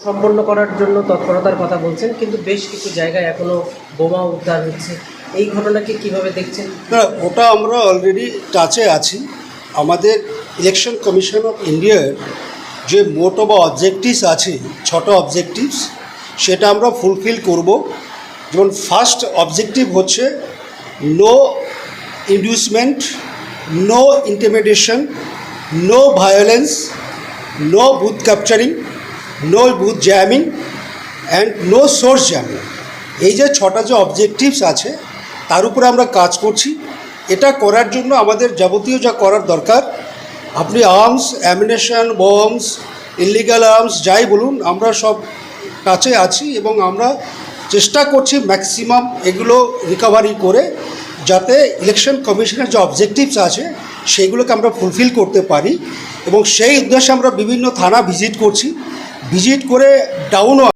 সম্পন্ন করার জন্য তৎপরতার কথা বলছেন, কিন্তু বেশ কিছু জায়গায় এখনও বোমা উদ্ধার হচ্ছে। এই ঘটনাকে কিভাবে দেখছেন? না, ওটা আমরা অলরেডি টাচে আছি। আমাদের ইলেকশন কমিশন অফ ইন্ডিয়ার যে মোটো বা অবজেক্টিভস আছে, 6টা অবজেক্টিভস, সেটা আমরা ফুলফিল করব। যেমন ফার্স্ট অবজেক্টিভ হচ্ছে no inducement, no intimidation, no violence, no booth capturing, no booth jamming and no source jamming. এই যে 6টা যে অবজেক্টিভস আছে তার উপরে আমরা কাজ করছি। এটা করার জন্য আমাদের যাবতীয় যা করার দরকার, আপনি arms, amination, bombs, illegal arms যাই বলুন, আমরা সব কাছে আছি এবং আমরা চেষ্টা করছি ম্যাক্সিমাম এগুলো রিকভারি করে যাতে ইলেকশন কমিশনের যে অবজেক্টিভস আছে সেগুলোকে আমরা ফুলফিল করতে পারি। এবং সেই উদ্দেশ্যে আমরা বিভিন্ন থানা ভিজিট করছি, ভিজিট করে ডাউনও